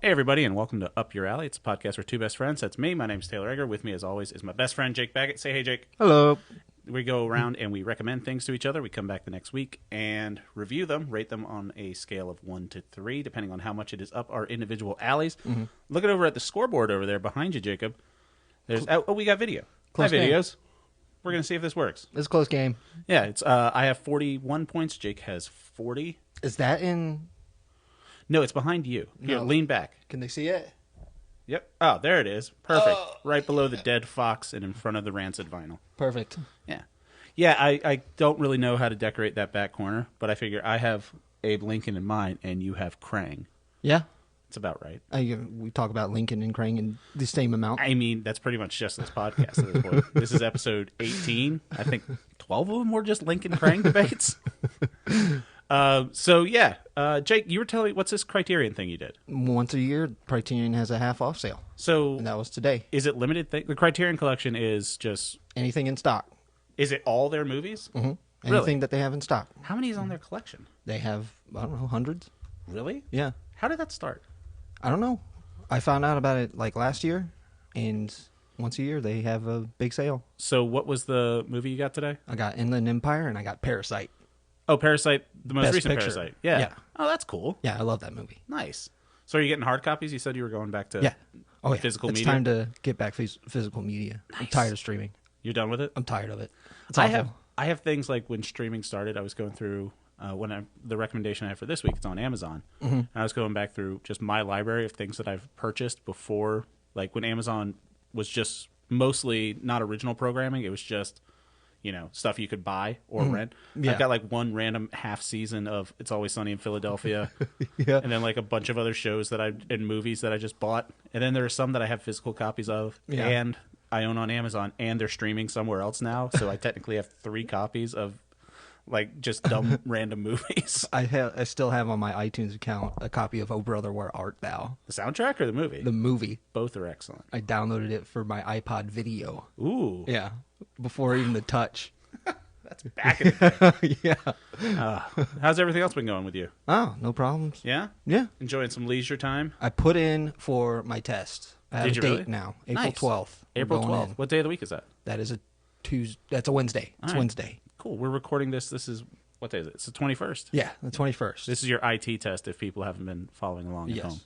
Hey, everybody, and welcome to Up Your Alley. It's a podcast for two best friends. That's me. My name's Taylor Egger. With me, as always, is my best friend, Jake Baggett. Say hey, Jake. Hello. We go around and we recommend things to each other. We come back the next week and review them, rate them on a scale of 1 to 3, depending on how much it is up our individual alleys. Mm-hmm. Looking over at the scoreboard over there behind you, Jacob, there's we got video. Close Hi, game. videos. We're going to see if this works. It's a close game. Yeah, it's I have 41 points. Jake has 40. Is that in... No, it's behind you. Here, No. lean back. Can they see it? Yep. Oh, there it is. Perfect. Right below the dead fox and in front of the rancid vinyl. Perfect. Yeah. Yeah, I don't really know how to decorate that back corner, but I figure I have Abe Lincoln in mine and you have Krang. Yeah. It's about right. We talk about Lincoln and Krang in the same amount. I mean, that's pretty much just this podcast at this point. This is episode 18. I think 12 of them were just Lincoln Krang debates. Jake, you were telling what's this Criterion thing you did? Once a year, Criterion has a half-off sale. So And that was today. is it limited thing? The Criterion collection is just... Anything in stock. Is it all their movies? Mm-hmm. Really? Anything that they have in stock. How many is on their collection? They have, I don't know, hundreds? Really? Yeah. How did that start? I don't know. I found out about it like last year, and once a year they have a big sale. So what was the movie you got today? I got Inland Empire and I got Parasite. Oh, Parasite, the most Best recent Picture. Parasite. Yeah. Yeah. Oh, that's cool. Yeah, I love that movie. Nice. So are you getting hard copies? You said you were going back to Yeah. Oh, yeah. physical It's media? time to get back physical media. I'm Nice. tired of streaming. You're done with it? I'm tired of it. It's I awful. have things like when streaming started, I was going through the recommendation I have for this week, it's on Amazon. Mm-hmm. And I was going back through just my library of things that I've purchased before, like when Amazon was just mostly not original programming, it was just stuff you could buy or rent. Yeah. I've got like one random half season of It's Always Sunny in Philadelphia, Yeah. and then like a bunch of other shows and movies that I just bought, and then there are some that I have physical copies of, Yeah. and I own on Amazon, and they're streaming somewhere else now, so I technically have 3 copies of like just dumb random movies. I still have on my iTunes account a copy of Oh Brother, Where Art Thou? The soundtrack or the movie? The movie. Both are excellent. I downloaded it for my iPod video. Ooh, Yeah. Before even the touch. that's back in the day. Yeah. How's everything else been going with you? Oh, no problems. Yeah, Yeah. enjoying some leisure time. I put in for my test. I have Did a you date really? now. April Nice. 12th. I'm April going 12th. in. What day of the week is that? That is a Tuesday. That's a Wednesday. It's All right. Wednesday. Cool. We're recording this. This is what day is it? It's the 21st. Yeah, the 21st. This is your IT test if people haven't been following along at yes. home.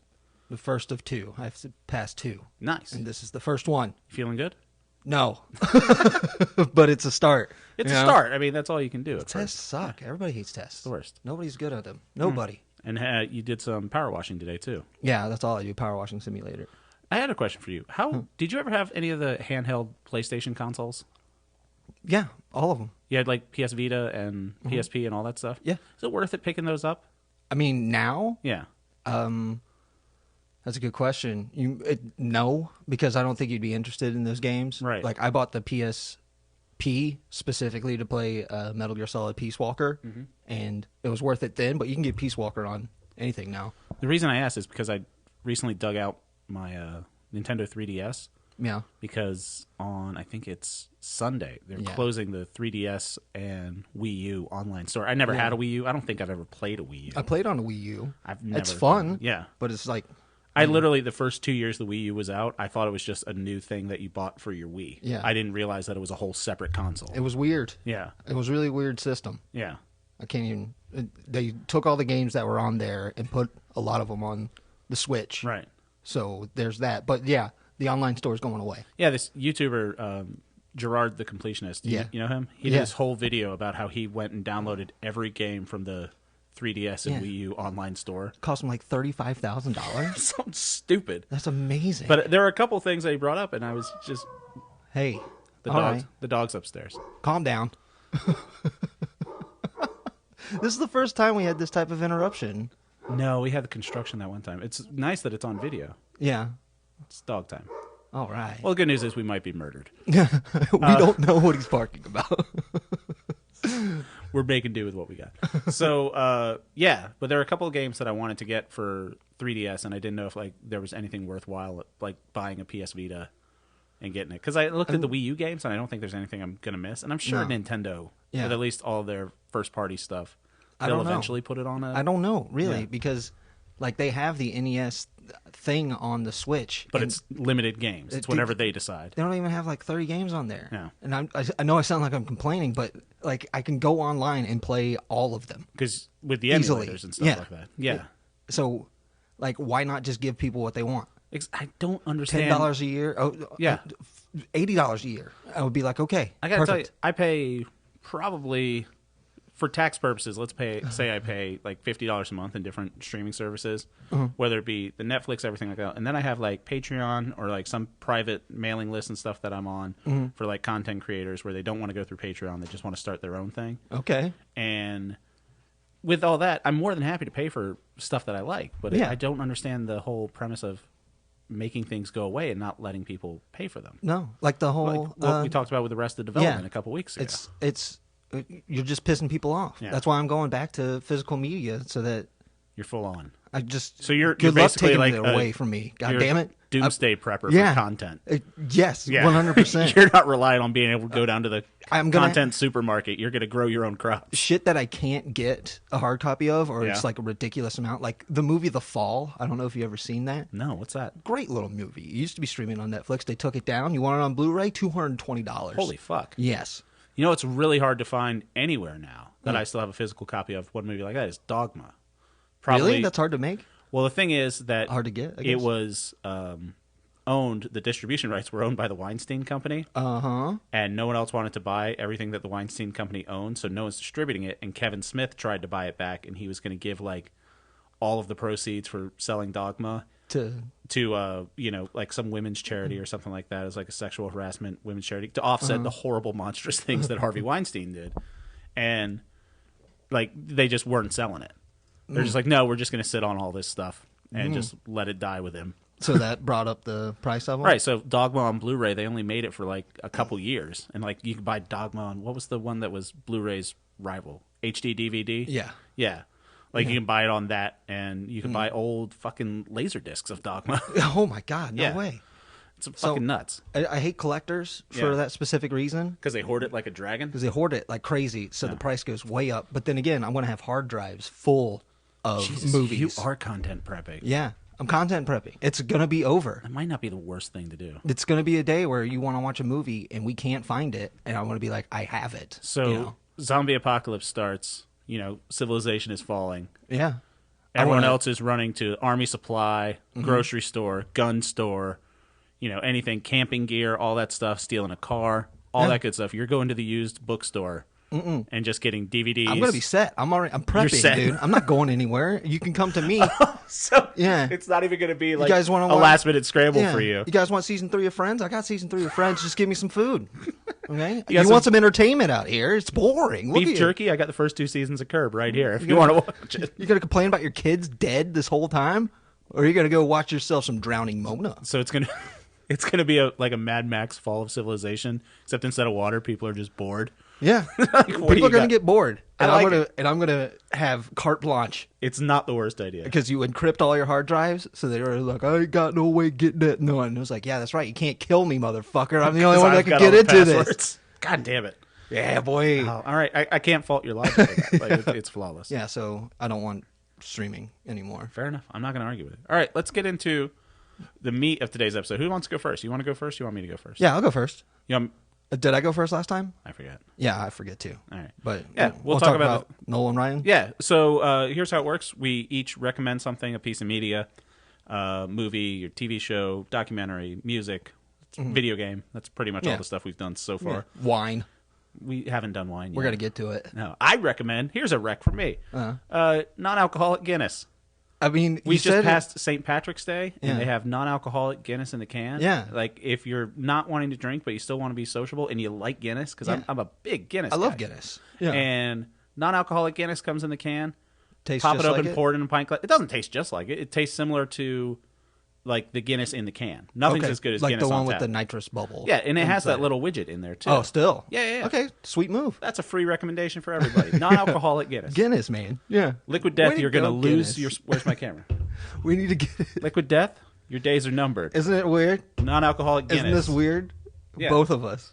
The first of 2. I have to pass 2. Nice. And this is the first one. Feeling good? No. But it's a start. It's you a know? start. I mean, that's all you can do. At Tests first. suck. Everybody hates tests. The worst. Nobody's good at them. Nobody. And you did some power washing today too. Yeah, that's all I do. Power washing simulator. I had a question for you. How did you ever have any of the handheld PlayStation consoles? Yeah, all of them. You had like PS Vita and PSP and all that stuff. Yeah. Is it worth it picking those up? I mean, now, Yeah. that's a good question. No, because I don't think you'd be interested in those games. Right. Like, I bought the PSP specifically to play Metal Gear Solid Peace Walker, and it was worth it then, but you can get Peace Walker on anything now. The reason I asked is because I recently dug out my Nintendo 3DS. Yeah. Because on, I think it's Sunday, they're Yeah. closing the 3DS and Wii U online store. I never had a Wii U. I don't think I've ever played a Wii U. I played on a Wii U. I've never. It's fun. Yeah. But it's like, I literally, the first 2 years the Wii U was out, I thought it was just a new thing that you bought for your Wii. Yeah. I didn't realize that it was a whole separate console. it was weird. Yeah. It was really weird system. Yeah. I can't even. They took all the games that were on there and put a lot of them on the Switch. Right. So there's that. But yeah, the online store is going away. Yeah, this YouTuber, Gerard the Completionist, you know him? He did Yeah. this whole video about how he went and downloaded every game from the 3DS and Yeah. Wii U online store. Cost them like $35,000. Something stupid. That's amazing. But there are a couple things that he brought up, and I was just... hey, The all dogs, right, the dogs upstairs. calm down. This is the first time we had this type of interruption. No, we had the construction that one time. It's nice that it's on video. Yeah. It's dog time. All right. Well, the good news is we might be murdered. we don't know what he's barking about. We're making do with what we got. So, yeah, but there are a couple of games that I wanted to get for 3DS, and I didn't know if like there was anything worthwhile, like buying a PS Vita and getting it. Because I looked at the Wii U games, and I don't think there's anything I'm going to miss. And I'm sure No. Nintendo, Yeah. with at least all of their first-party stuff, I they'll don't know. eventually put it on a... I don't know, really, Yeah. because like they have the NES thing on the Switch. But it's limited games. It's whenever they decide. They don't even have like 30 games on there. Yeah. And I know I sound like I'm complaining, but like I can go online and play all of them. Because with the Easily. emulators and stuff like that. Yeah. So, like, why not just give people what they want? I don't understand. $10 a year? Oh, yeah. $80 a year. I would be like, okay. I got to tell you, I pay probably, for tax purposes, say I pay like $50 a month in different streaming services, whether it be the Netflix, everything like that. And then I have like Patreon or like some private mailing list and stuff that I'm on for like content creators where they don't want to go through Patreon. They just want to start their own thing. Okay. And with all that, I'm more than happy to pay for stuff that I like. But I don't understand the whole premise of making things go away and not letting people pay for them. No. Like the whole... Like what we talked about with Arrested Development a couple weeks ago. It's you're just pissing people off. Yeah. That's why I'm going back to physical media so that you're full on. I just so you're good luck basically taking like it away from me. God you're damn it! Doomsday prepper for content. Yes, 100%. You're not relying on being able to go down to the content supermarket. You're going to grow your own crops. Shit that I can't get a hard copy of, or it's like a ridiculous amount. Like the movie The Fall. I don't know if you ever seen that. No, what's that? Great little movie. It used to be streaming on Netflix. They took it down. You want it on Blu-ray? $220. Holy fuck! Yes. You know, it's really hard to find anywhere now that I still have a physical copy of one movie like that is Dogma. Probably, really? That's hard to make? Well, the thing is that hard to get, I guess. It was owned, the distribution rights were owned by the Weinstein Company. And no one else wanted to buy everything that the Weinstein Company owned, so no one's distributing it. And Kevin Smith tried to buy it back, and he was going to give like all of the proceeds for selling Dogma to you know, like some women's charity or something like that, as like a sexual harassment women's charity, to offset the horrible, monstrous things that Harvey Weinstein did. And like they just weren't selling it. They're just like, no, we're just going to sit on all this stuff and just let it die with him. So that brought up the price of them? Right. So Dogma on Blu-ray, they only made it for like a couple years. And like you could buy Dogma on, what was the one that was Blu-ray's rival? HD DVD? Yeah. Yeah. Like you can buy it on that, and you can buy old fucking laser discs of Dogma. Oh my God, no way. It's fucking nuts. I hate collectors for that specific reason. Because they hoard it like a dragon? Because they hoard it like crazy, so the price goes way up. But then again, I'm going to have hard drives full of movies. You are content prepping. Yeah, I'm content prepping. It's going to be over. That might not be the worst thing to do. It's going to be a day where you want to watch a movie, and we can't find it, and I want to be like, I have it. So zombie apocalypse starts, you know, civilization is falling. Yeah. Everyone else is running to army supply, grocery store, gun store, you know, anything, camping gear, all that stuff, stealing a car, all that good stuff. You're going to the used bookstore and just getting DVDs. I'm going to be set. I'm prepping, dude. I'm not going anywhere. You can come to me. So it's not even going to be like a last-minute scramble for you. You guys want season 3 of Friends? I got season 3 of Friends. Just give me some food. Okay? You want some entertainment out here? It's boring. Look Beef jerky? I got the first 2 seasons of Curb right here if you want to watch it. You going to complain about your kids dead this whole time? Or are you going to go watch yourself some Drowning Mona? So it's going to... It's going to be like a Mad Max Fall of Civilization, except instead of water, people are just bored. Yeah, like, people are going to get bored, and I'm going to have carte blanche. It's not the worst idea because you encrypt all your hard drives, so they were like, "I ain't got no way getting that done." And it was like, "Yeah, that's right. You can't kill me, motherfucker. I'm the only one that can get into this." God damn it! Yeah, boy. Oh, all right, I can't fault your logic. Like, it's flawless. Yeah, so I don't want streaming anymore. Fair enough. I'm not going to argue with it. All right, let's get into the meat of today's episode. Who wants to go first? You want to go first? You want me to go first? Yeah, I'll go first. You did I go first last time? I forget. Yeah, I forget too. All right. But yeah, we'll talk about Nolan Ryan. Yeah. So here's how it works. We each recommend something, a piece of media, movie, or TV show, documentary, music, video game. That's pretty much all the stuff we've done so far. Yeah. Wine. We haven't done wine yet. We're going to get to it. No. I recommend, here's a rec for me, non-alcoholic Guinness. I mean, we just passed St. Patrick's Day, and they have non-alcoholic Guinness in the can. Yeah. Like, if you're not wanting to drink, but you still want to be sociable, and you like Guinness, because I'm a big Guinness guy. I love Guinness. Yeah. And non-alcoholic Guinness comes in the can. Tastes pop it just open, like pour it in a pint glass. It doesn't taste just like it. It tastes similar to, like, the Guinness in the can. Nothing's as good as like Guinness the one on with tap. the nitrous bubble. Yeah, and it has that little widget in there, too. Oh, still? Yeah. Okay, sweet move. That's a free recommendation for everybody. Non-alcoholic Guinness. Guinness, man. Yeah. Liquid Death, you're going to lose your... Where's my camera? We need to get it. Liquid Death, your days are numbered. Isn't it weird? Non-alcoholic Guinness. Isn't this weird? Yeah. Both of us.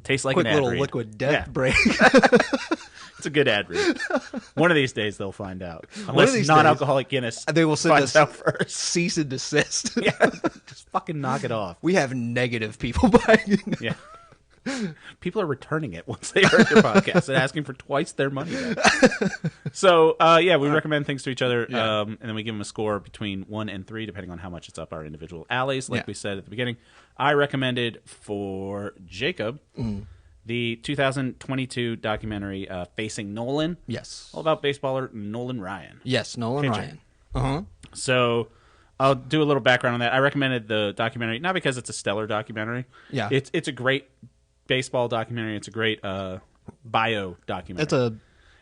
Tastes like quick an ad little read. Liquid Death break. It's a good ad read. One of these days they'll find out. of Unless these non-alcoholic Guinness They will send finds us out first. cease and desist. Yeah, just fucking knock it off. We have negative people buying. Yeah. People are returning it once they heard your podcast and asking for twice their money back. So, we recommend things to each other, and then we give them a score between 1 and 3, depending on how much it's up our individual alleys, like we said at the beginning. I recommended for Jacob the 2022 documentary Facing Nolan. Yes. All about baseballer Nolan Ryan. Yes, Nolan Pitching. Ryan. So I'll do a little background on that. I recommended the documentary, not because it's a stellar documentary. Yeah. It's a great baseball documentary. It's a great bio documentary. It's a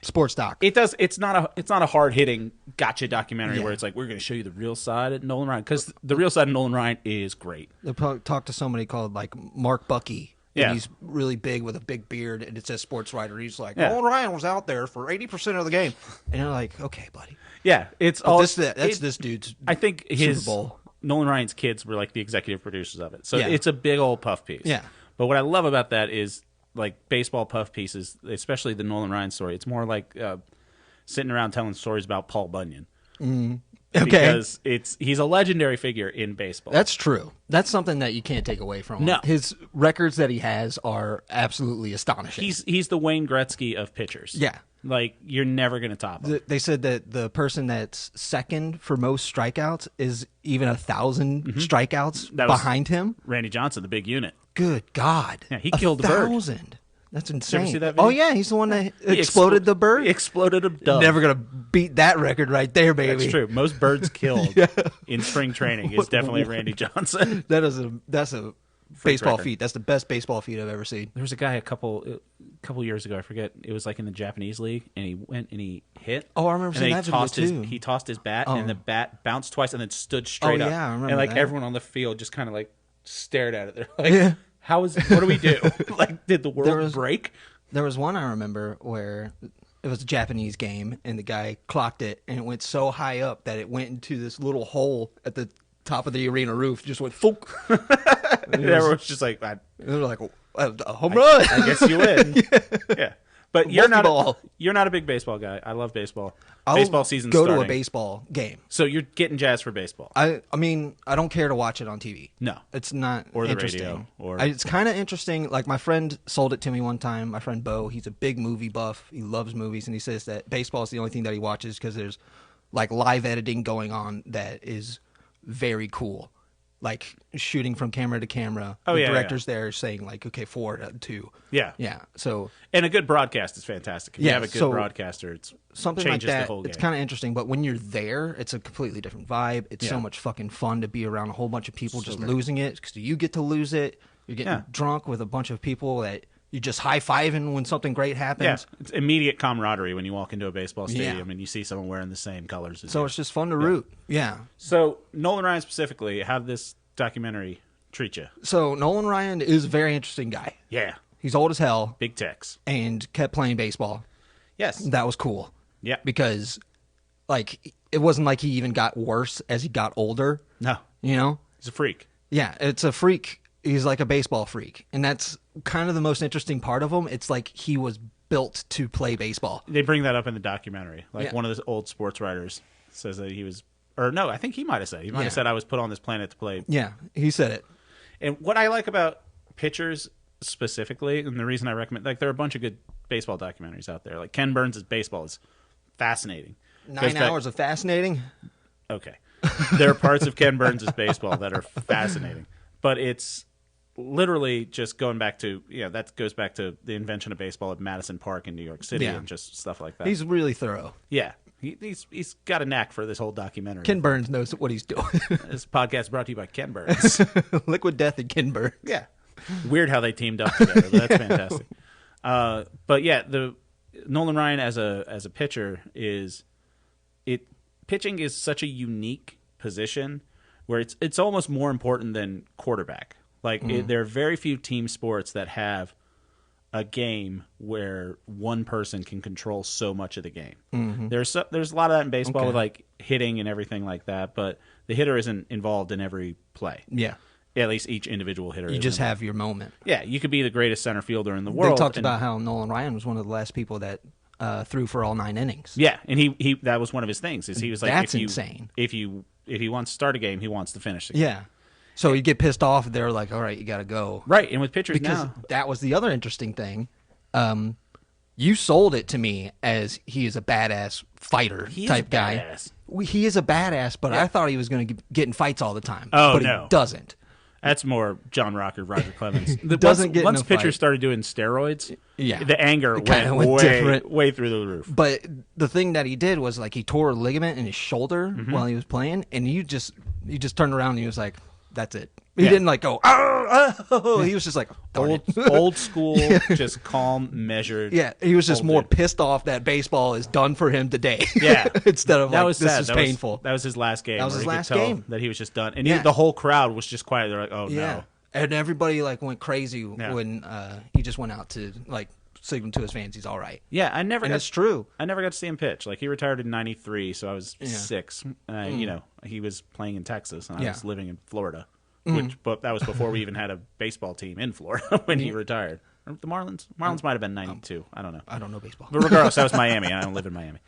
sports doc. It's not a hard hitting gotcha documentary where it's like we're going to show you the real side of Nolan Ryan, because the real side of Nolan Ryan is great. They talked to somebody called like Mark Bucky. Yeah. And he's really big with a big beard, and it says sports writer. He's like, Nolan Ryan was out there for 80% of the game, and you're like, okay, buddy. Yeah, it's But all that's this dude's. I think his Super Bowl. Nolan Ryan's kids were like the executive producers of it, so Yeah. it's a big old puff piece. Yeah. But what I love about that is like baseball puff pieces, especially the Nolan Ryan story. It's more like sitting around telling stories about Paul Bunyan. Okay. Because he's a legendary figure in baseball. That's true. That's something that you can't take away from him. No. His records that he has are absolutely astonishing. He's the Wayne Gretzky of pitchers. Yeah. Like, you're never going to top him. They said that the person that's second for most strikeouts is even 1,000 strikeouts That was- behind him. Randy Johnson, the big unit. Good God. Yeah, he killed the bird. 1,000. That's insane. see that video? Oh, yeah. He's the one that He exploded the bird. He exploded a dove. Never going to beat that record right there, baby. That's true. Most birds killed in spring training is definitely Randy Johnson. That's a baseball record. feat. That's the best baseball feat I've ever seen. There was a guy a couple years ago, I forget, it was like in the Japanese league, and he went and he hit. Oh, I remember and seeing then that video tossed too. He tossed his bat, Oh. and the bat bounced twice and then stood straight up. yeah, I remember and like that. everyone on the field just kind of like stared at it. They're like, Yeah. what do we do? Like, did the world break? There was one I remember where it was a Japanese game, and the guy clocked it, and it went so high up that it went into this little hole at the top of the arena roof. Just went thunk. And everyone's just like, They were like, a home run. I guess you win. Yeah. But you're Multi-ball. not a big baseball guy. I love baseball. I'll Baseball season's go starting. to a baseball game. So you're getting jazzed for baseball. I mean, I don't care to watch it on TV. No. It's not Or the interesting. radio, or- It's kind of interesting. Like, my friend sold it to me one time. My friend Bo, he's a big movie buff. He loves movies, and he says that baseball is the only thing that he watches because there's like live editing going on that is very cool. Like shooting from camera to camera. Oh, the yeah, director's there saying like, okay, 4 2. Yeah. Yeah. So And a good broadcast is fantastic. If you Yeah, have a good so broadcaster, it's something like changes that, the whole game. it's kind of interesting. But when you're there, it's a completely different vibe. It's so Yeah. much fucking fun to be around a whole bunch of people just losing it because you get to lose it. You're getting drunk with a bunch of people that you just high-fiving when something great happens. It's immediate camaraderie when you walk into a baseball stadium Yeah. and you see someone wearing the same colors as So you. it's just fun to root. Yeah. So Nolan Ryan specifically, how did this documentary treat you? So Nolan Ryan is a very interesting guy. Yeah. He's old as hell Big techs. and kept playing baseball. Yes. That was cool. Yeah. Because, like, it wasn't like he even got worse as he got older. No. You know? He's a freak. Yeah, it's a freak. He's like a baseball freak. And that's kind of the most interesting part of him. It's like he was built to play baseball. They bring that up in the documentary. Like, Yeah. one of the old sports writers says that he was, or no, I think he might have said. He might have said, I was put on this planet to play. Yeah, he said it. And what I like about pitchers specifically, and the reason I recommend, like, there are a bunch of good baseball documentaries out there. Like, Ken Burns' baseball is fascinating. 9 hours of fascinating. Okay. There are parts of Ken Burns' baseball that are fascinating. But it's literally just going back to, that goes back to the invention of baseball at Madison Park in New York City and just stuff like that. He's really thorough. Yeah. He's got a knack for this whole documentary. Ken Burns knows what he's doing. This podcast brought to you by Ken Burns. Liquid Death and Ken Burns. Yeah. Weird how they teamed up together, but that's fantastic. But yeah, the Nolan Ryan as a pitcher pitching is such a unique position where it's almost more important than quarterback. Like, there are very few team sports that have a game where one person can control so much of the game. There's a lot of that in baseball with like hitting and everything like that, but the hitter isn't involved in every play. Yeah. At least each individual hitter. You just have your moment. Yeah, you could be the greatest center fielder in the world. They talked about how Nolan Ryan was one of the last people that threw for all 9 innings. Yeah, and he that was one of his things. Is he was like, That's insane. If he wants to start a game, he wants to finish the game. Yeah. So you get pissed off. They're like, all right, you got to go. Right, and with pitchers Because now, that was the other interesting thing. You sold it to me as he is a badass fighter type guy. Badass. He is a badass, but Yeah. I thought he was going to get in fights all the time. Oh, but no. he doesn't. That's more John Rocker, Roger Clemens. Doesn't get in once a pitchers fight. started doing steroids, Yeah. the anger It kinda went went different. way through the roof. But the thing that he did was like he tore a ligament in his shoulder while he was playing, and he just turned around and he was like, "That's it." He Yeah. didn't like go, "Oh!" He was just like, "Darn it." Old school, just calm, measured. Yeah, he was just old more dude. pissed off that baseball is done for him today. Yeah. Instead of That like, was this sad. is That painful. that was his last game. That was where his you could last tell game. that he was just done, and Yeah. the whole crowd was just quiet. They're like, "Oh Yeah. no." And everybody like went crazy Yeah. when he just went out to like signal to his fans he's all right. Yeah, I never And got it's true. I never got to see him pitch. Like he retired in '93, so I was Yeah. 6. You know, he was playing in Texas, and I Yeah. was living in Florida. But that was before we even had a baseball team in Florida when he retired. Or the Marlins might have been '92. I don't know. I don't know baseball. But regardless, that was Miami, and I don't live in Miami.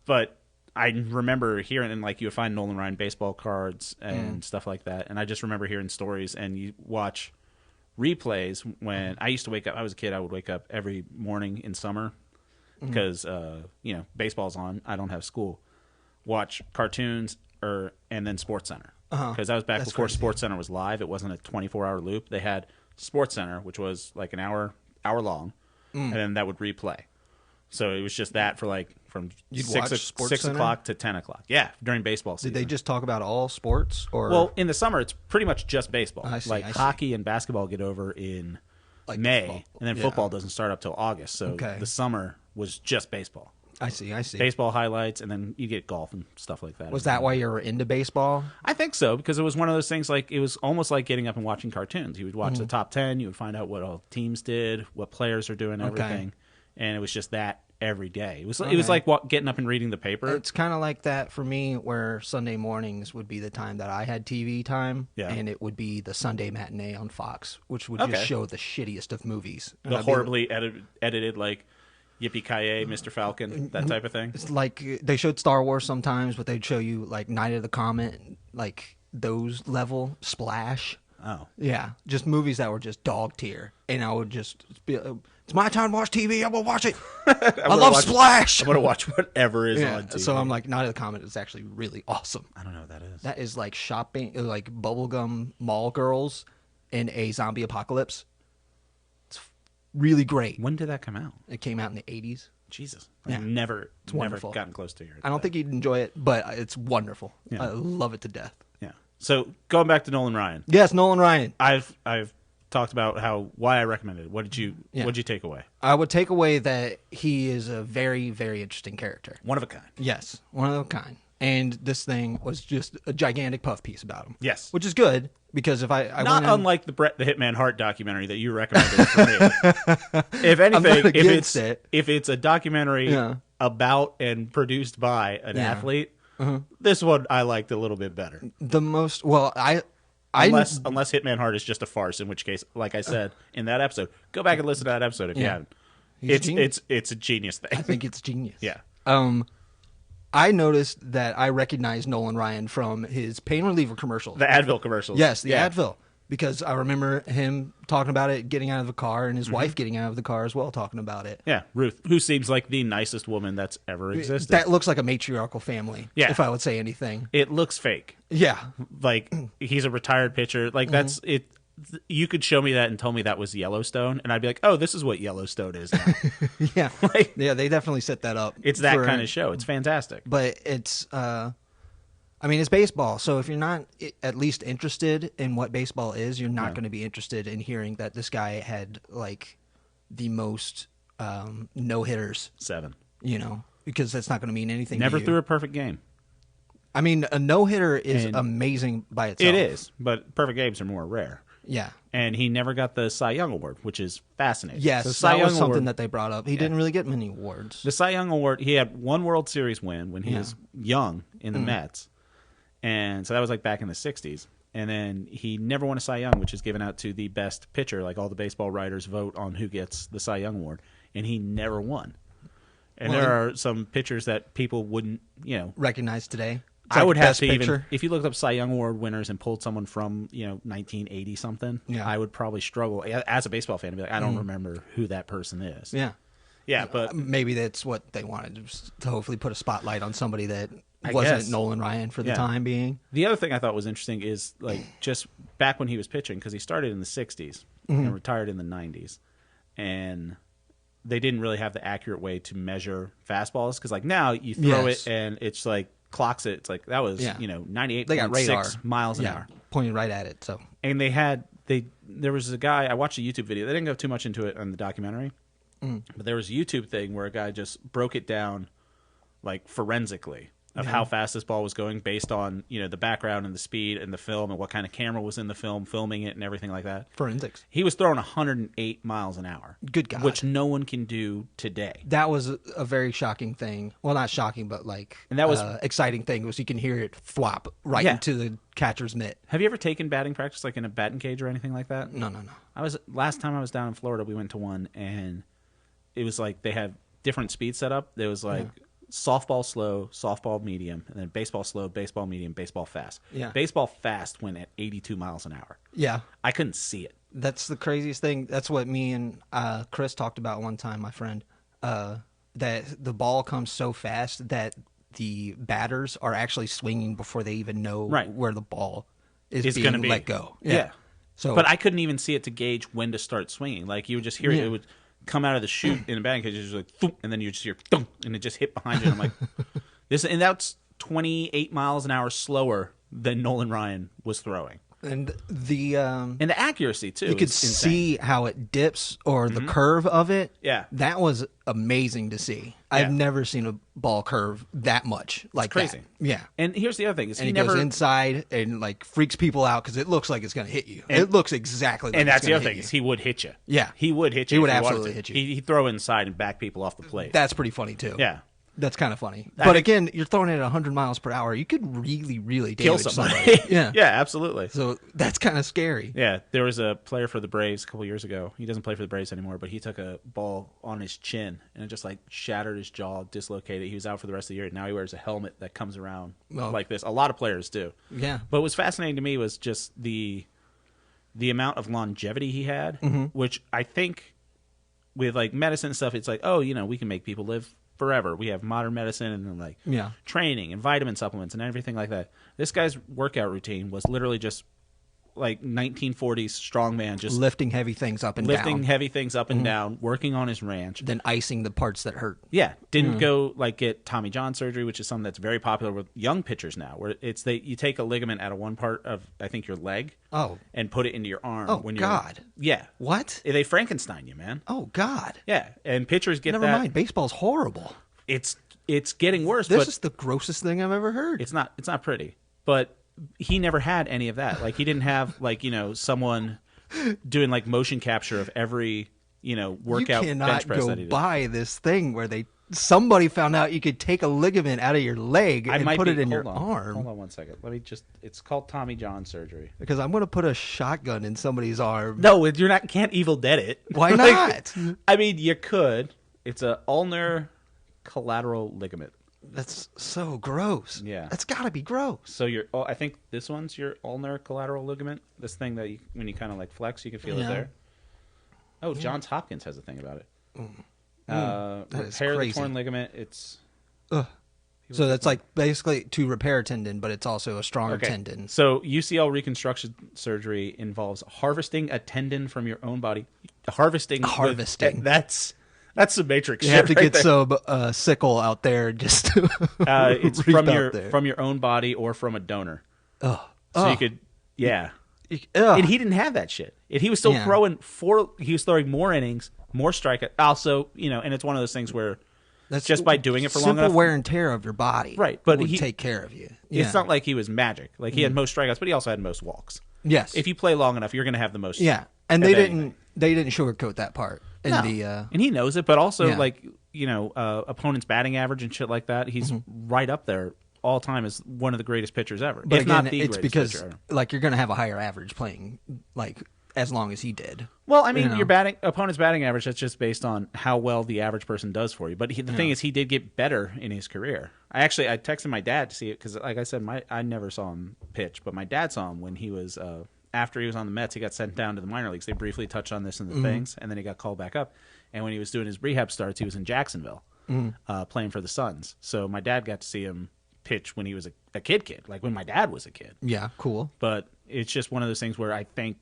But I remember hearing, and like you would find Nolan Ryan baseball cards and stuff like that, and I just remember hearing stories, and you watch replays when I used to wake up. I was a kid. I would wake up every morning in summer because you know, baseball's on. I don't have school. Watch cartoons and then Sports Center, because that was back That's before crazy. Sports Center was live. It wasn't a 24-hour loop. They had Sports Center, which was like an hour long, and then that would replay. So it was just that for like from You'd 6 watch Sports 6 Center? o'clock to 10 o'clock. Yeah, during baseball season. Did they just talk about all sports or Well, in the summer, it's pretty much just baseball. I see, like I see. hockey and basketball get over in Like May, football. and then Yeah. football doesn't start up till August. So Okay. the summer was just baseball. I see. Baseball highlights, and then you get golf and stuff like that. Was that why you were into baseball? I think so, because it was one of those things, like it was almost like getting up and watching cartoons. You would watch the top 10, you would find out what all teams did, what players are doing, everything. And it was just that every day. It was like getting up and reading the paper. It's kind of like that for me, where Sunday mornings would be the time that I had TV time, Yeah. and it would be the Sunday matinee on Fox, which would Okay. just show the shittiest of movies. And The I'd be- horribly edited, like Yippee-Ki-Yay, Mr. Falcon, that type of thing. It's like they showed Star Wars sometimes, but they'd show you like Night of the Comet, like those level Splash. Oh. Yeah, just movies that were just dog tier, and I would just be, it's my time to watch TV. I'm gonna watch it. I love Splash. I'm going to watch whatever is Yeah, on TV. so I'm like, Night of the Comet is actually really awesome. I don't know what that is. That is like shopping, like bubblegum mall girls in a zombie apocalypse. It's really great. When did that come out? It came out in the 80s. Jesus. Yeah. I've never wonderful. gotten close to here. I don't think you'd enjoy it, but it's wonderful. Yeah. I love it to death. Yeah. So going back to Nolan Ryan, Yes, Nolan Ryan. I've talked about why I recommended it. What did you take away? I would take away that he is a very, very interesting character. One of a kind. Yes, one of a kind. And this thing was just a gigantic puff piece about him. Yes. Which is good, because if I Not went in, unlike the Brett the Hitman Hart documentary that you recommended for me. If anything, not against it. if it's a documentary Yeah. about and produced by an Yeah. athlete, this one I liked a little bit better. the most, well, Unless Hitman Hart is just a farce, in which case, like I said in that episode, go back and listen to that episode if you Yeah. haven't. He's a genius. It's a genius thing. I think it's genius. Yeah. I noticed that I recognized Nolan Ryan from his pain reliever commercial. The Advil commercials. Yes, the Yeah. Advil. Because I remember him talking about it, getting out of the car, and his wife getting out of the car as well, talking about it. Yeah, Ruth, who seems like the nicest woman that's ever existed. That looks like a matriarchal family, Yeah. if I would say anything. It looks fake. Yeah. Like he's a retired pitcher. Like that's it. You could show me that and tell me that was Yellowstone, and I'd be like, "Oh, this is what Yellowstone is now." Yeah. Like, Yeah, they definitely set that up. it's that for- kind of show. It's fantastic. But it's, I mean, it's baseball. So if you're not at least interested in what baseball is, you're not No. going to be interested in hearing that this guy had like the most no-hitters, 7. you know, because that's not going to mean anything Never to you. threw a perfect game. I mean, a no-hitter is And amazing by itself. It is, but perfect games are more rare. Yeah. And he never got the Cy Young Award, which is fascinating. Yes, the that Cy was Young something Award, that they brought up. He didn't really get many awards. The Cy Young Award, he had one World Series win when he was young in the Mets. And so that was like back in the 60s. And then he never won a Cy Young, which is given out to the best pitcher. Like all the baseball writers vote on who gets the Cy Young Award. And he never won. And there are some pitchers that people wouldn't, recognize today. I would have to even, if you looked up Cy Young Award winners and pulled someone from 1980 something, I would probably struggle as a baseball fan to be like, I don't remember who that person is. Yeah, but maybe that's what they wanted, to hopefully put a spotlight on somebody that wasn't Nolan Ryan for the time being. The other thing I thought was interesting is just back when he was pitching, because he started in the 60s and retired in the 90s, and they didn't really have the accurate way to measure fastballs, because now you throw it and it's clocks it. It's that was 98.6 miles an hour pointing right at it. So and there was a guy, I watched a YouTube video. They didn't go too much into it on the documentary. But there was a YouTube thing where a guy just broke it down forensically of how fast this ball was going based on, the background and the speed and the film and what kind of camera was in the film, filming it and everything like that. Forensics. He was throwing 108 miles an hour. Good God. Which no one can do today. That was a very shocking thing. Well, not shocking, but and that was exciting thing was you can hear it thwop right into the catcher's mitt. Have you ever taken batting practice in a batting cage or anything like that? No. Last time I was down in Florida, we went to one, and it was they had different speeds set up. There was softball slow, softball medium, and then baseball slow, baseball medium, baseball fast. Yeah. Baseball fast went at 82 miles an hour. Yeah. I couldn't see it. That's the craziest thing. That's what me and Chris talked about one time, my friend, that the ball comes so fast that the batters are actually swinging before they even know where the ball is being let go. Yeah. So, but I couldn't even see it to gauge when to start swinging. You would just hear it. It would come out of the chute in a batting cage, it's just thump, and then you just hear thump, and it just hit behind you. And I'm like, and that's 28 miles an hour slower than Nolan Ryan was throwing. And the accuracy too. You could see how it dips or the curve of it. Yeah, that was amazing to see. I've never seen a ball curve that much it's crazy. That. Yeah, and here's the other thing: is he goes inside and freaks people out because it looks like it's going to hit you. It looks exactly. like And it's that's the other thing is he would hit you. Yeah, he would hit you. He would absolutely hit you. He'd throw inside and back people off the plate. That's pretty funny too. Yeah. That's kind of funny. But again, you're throwing it at 100 miles per hour. You could really, really kill damage somebody. Yeah. Yeah, absolutely. So that's kind of scary. Yeah, there was a player for the Braves a couple years ago. He doesn't play for the Braves anymore, but he took a ball on his chin, and it just shattered his jaw, dislocated. He was out for the rest of the year. Now he wears a helmet that comes around like this. A lot of players do. Yeah. But what was fascinating to me was just the amount of longevity he had, which I think with medicine and stuff, it's we can make people live forever. We have modern medicine and then training and vitamin supplements and everything like that. This guy's workout routine was literally just 1940s strongman, just lifting heavy things up and down, working on his ranch, then icing the parts that hurt. Yeah, didn't go get Tommy John surgery, which is something that's very popular with young pitchers now, where it's you take a ligament out of one part of I think your leg, and put it into your arm. Oh when God! Yeah, what? They Frankenstein you, man. Oh God! Yeah, and pitchers get Never mind. Baseball's horrible. It's getting worse. This is the grossest thing I've ever heard. It's not pretty, but he never had any of that. He didn't have someone doing motion capture of every workout bench press that he did. You cannot go buy this thing where somebody found out you could take a ligament out of your leg and put it in your arm. Hold on 1 second. It's called Tommy John surgery. Because I'm going to put a shotgun in somebody's arm. No, can't Evil Dead it. Why not? I mean, you could. It's a ulnar collateral ligament. That's so gross. Yeah. That's got to be gross. So I think this one's your ulnar collateral ligament. This thing that when you kind of flex, you can feel it there. Oh, Johns Hopkins has a thing about it. Repair the torn ligament. It's. So that's basically to repair a tendon, but it's also a stronger tendon. So UCL reconstruction surgery involves harvesting a tendon from your own body. Harvesting. That's some Matrix. You have to get some sickle out there just to it's from your own body or from a donor. You could, and he didn't have that shit. And he was still throwing more innings, more strikeout. Also, and it's one of those things where that's just by doing it for long enough, simple wear and tear of your body, right? But he take care of you. It's not like he was magic. He had most strikeouts, but he also had most walks. Yes, if you play long enough, you're going to have the most. Yeah, and they didn't sugarcoat that part. And he knows it, but also opponent's batting average and shit like that. He's right up there all time as one of the greatest pitchers ever. But again, it's because you're going to have a higher average playing as long as he did. Well, I mean, your opponent's batting average, that's just based on how well the average person does for you. But the thing is, he did get better in his career. I texted my dad to see it because, like I said, I never saw him pitch, but my dad saw him when he was after he was on the Mets. He got sent down to the minor leagues. They briefly touched on this in the things, and then he got called back up. And when he was doing his rehab starts, he was in Jacksonville playing for the Suns. So my dad got to see him pitch when he was a kid, like when my dad was a kid. Yeah, cool. But it's just one of those things where I think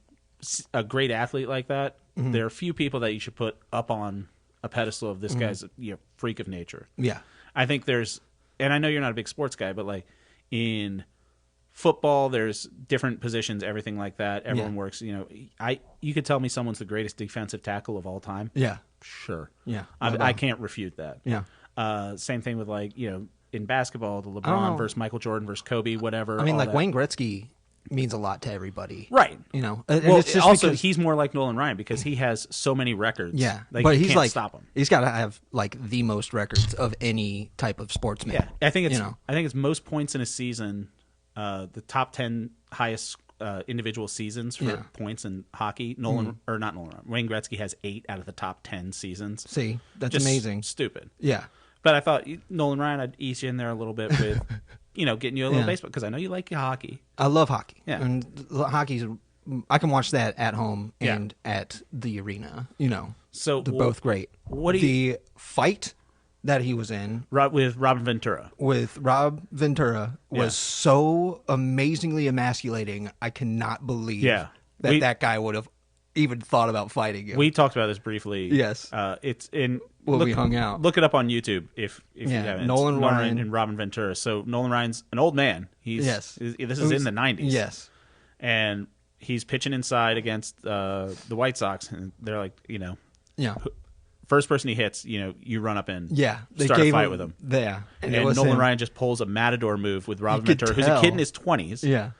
a great athlete like that, there are few people that you should put up on a pedestal of this guy's freak of nature. Yeah. I think and I know you're not a big sports guy, but like in football, there's different positions, everything like that. Everyone works, you could tell me someone's the greatest defensive tackle of all time. Yeah. Sure. Yeah. I can't refute that. Yeah. Same thing with like, in basketball, the LeBron versus Michael Jordan versus Kobe, whatever. I mean, like Wayne Gretzky means a lot to everybody. Right. And well, it's just also, because, he's more like Nolan Ryan because he has so many records. Yeah. Like, but you he's can't like, stop him. He's got to have like the most records of any type of sportsman. Yeah. I think it's most points in a season, the top 10 highest individual seasons for points in hockey. Wayne Gretzky has 8 out of the top 10 seasons. See, that's Just amazing. Stupid. Yeah. But I thought Nolan Ryan, I'd ease you in there a little bit with, getting you a little baseball because I know you like hockey. I love hockey. Yeah. And hockey's, I can watch that at home and at the arena. So they're both great. The fight that he was in with Robin Ventura. With Rob Ventura was so amazingly emasculating. I cannot believe that guy would have even thought about fighting him. We talked about this briefly. Yes. It's in we hung out. Look it up on YouTube if you haven't. Nolan Ryan and Robin Ventura. So Nolan Ryan's an old man. This is in the 90s. Yes. And he's pitching inside against the White Sox, and they're like, first person he hits, you run up and they start a fight with him. Yeah. And Nolan Ryan just pulls a matador move with Robin Ventura, who's a kid in his 20s. Yeah.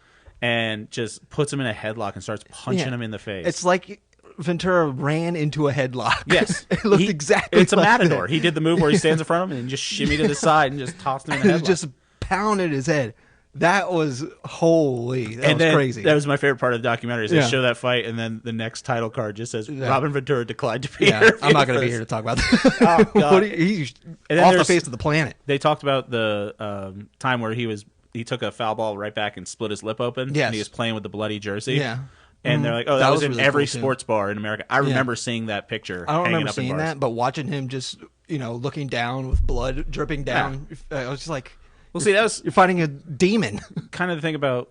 And just puts him in a headlock and starts punching him in the face. It's like Ventura ran into a headlock. Yes. It looked exactly It's like a matador. that. He did the move where he stands in front of him and just shimmy to the side and just tossed him in the headlock. Just pounded his head. That was holy. That was crazy. That was my favorite part of the documentary. Is they show that fight, and then the next title card just says Robin Ventura declined to be here. I'm not going to be here to talk about that. Oh, God. He's off the face of the planet. They talked about the time where he took a foul ball right back and split his lip open. Yes. And he was playing with the bloody jersey. Yeah. And they're like, oh, that was in really every cool, sports bar in America. I remember seeing that picture. I don't hanging remember up in seeing bars. that, but watching him just, looking down with blood dripping down, I was just like, well, see, that was you're fighting a demon. kind of the thing about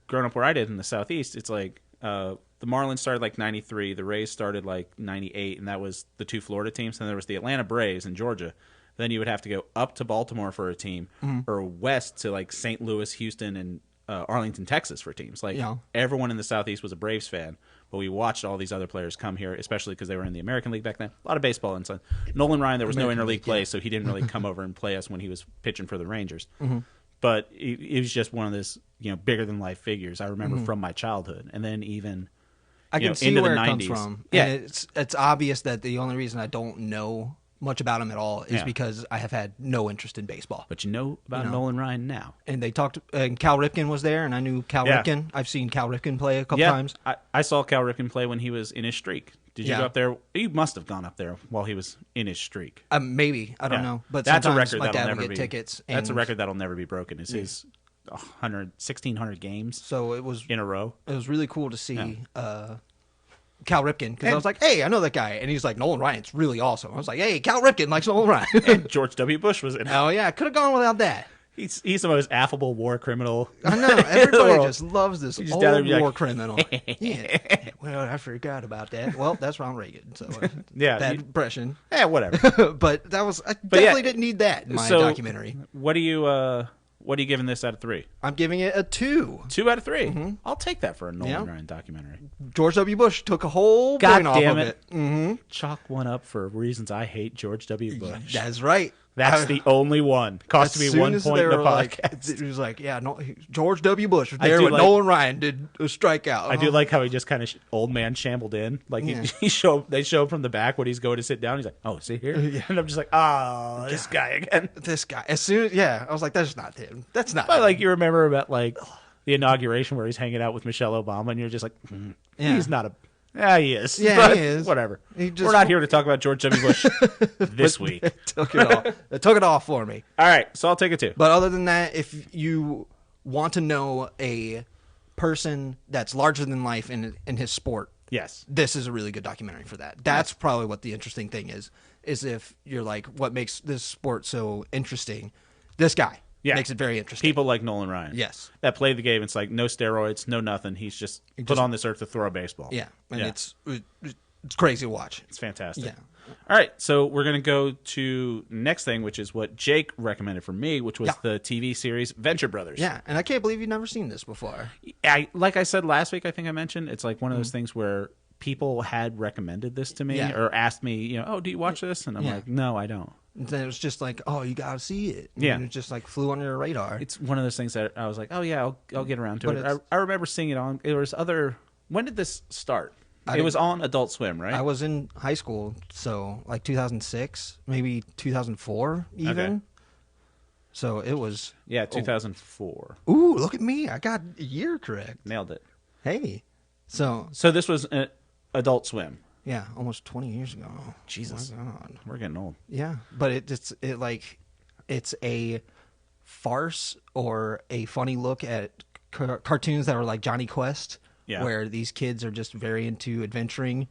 growing up where I did in the Southeast. It's like the Marlins started like 93, the Rays started like 98, and that was the two Florida teams. And there was the Atlanta Braves in Georgia. Then you would have to go up to Baltimore for a team or west to like St. Louis, Houston, and Arlington, Texas for teams. Like everyone in the Southeast was a Braves fan, but we watched all these other players come here, especially because they were in the American League back then. A lot of baseball and stuff. Nolan Ryan, there was no interleague play, so he didn't really come over and play us when he was pitching for the Rangers. But it was just one of this, bigger than life figures I remember from my childhood, and then even I can see into where the it 90s. comes from. Yeah, And it's obvious that the only reason I don't know much about him at all is because I have had no interest in baseball. But you know about Nolan Ryan now. And they talked, and Cal Ripken was there, and I knew Cal Ripken. I've seen Cal Ripken play a couple times. I saw Cal Ripken play when he was in his streak. Did you go up there? You must have gone up there while he was in his streak. Maybe. I don't know. But that's a sometimes record my that'll dad never would get be. tickets. That's a record that'll never be broken. Is his 1,600 games so it was in a row. It was really cool to see Cal Ripken, because I was like, hey, I know that guy. And he's like, Nolan Ryan's really awesome. I was like, hey, Cal Ripken likes Nolan Ryan. And George W. Bush was in it. Oh, yeah. I could have gone without that. He's the most affable war criminal. I know. Everybody just loves this old war like, criminal. Yeah. Well, I forgot about that. Well, that's Ronald Reagan. So bad impression. Yeah, whatever. But that was I definitely didn't need that in my documentary. What are you giving this out of 3? I'm giving it a 2. 2 out of 3. I'll take that for a Nolan Ryan documentary. George W. Bush took a whole point off of it. Chalk one up for reasons I hate George W. Bush. That's right. That's the only one. Cost me 1 point in the podcast. It was like, George W. Bush was there when Nolan Ryan did a strikeout. I do like how he just kind of old man shambled in. Like they show him from the back when he's going to sit down. He's like, oh, is he here? And I'm just like, oh, this guy again. This guy. As soon as, I was like, that's not him. That's not But him. like you remember about like the inauguration where he's hanging out with Michelle Obama and you're just like, he's not a Yeah, he is. Yeah, But he is. Whatever. He just- We're not here to talk about George W. Bush this week. It took it all. It took it all for me. All right, so I'll take it too. But other than that, if you want to know a person that's larger than life in his sport, Yes. this is a really good documentary for that. That's probably what the interesting thing is if you're like, what makes this sport so interesting? This guy makes it very interesting. People like Nolan Ryan. Yes. That play the game. It's like no steroids, no nothing. He's just put on this earth to throw a baseball. Yeah, and it's crazy to watch. It's fantastic. Yeah. All right, so we're going to go to next thing, which is what Jake recommended for me, which was the TV series Venture Brothers. Yeah, and I can't believe you've never seen this before. Like I said last week, I think I mentioned, it's like one of those things where people had recommended this to me or asked me, oh, do you watch this? And I'm like, no, I don't. And then it was just like, oh, you got to see it. Yeah. And it just like flew under your radar. It's one of those things that I was like, oh, yeah, I'll get around to it. I remember seeing it on, there was other, when did this start? It was on Adult Swim, right? I was in high school, so like 2006, maybe 2004 even. Okay. So it was... Yeah, 2004. Ooh, look at me. I got a year correct. Nailed it. Hey. So this was Adult Swim. Yeah, almost 20 years ago. Jesus. Oh my God. We're getting old. Yeah, but it's a farce or a funny look at cartoons that are like Johnny Quest. Yeah. Where these kids are just very into adventuring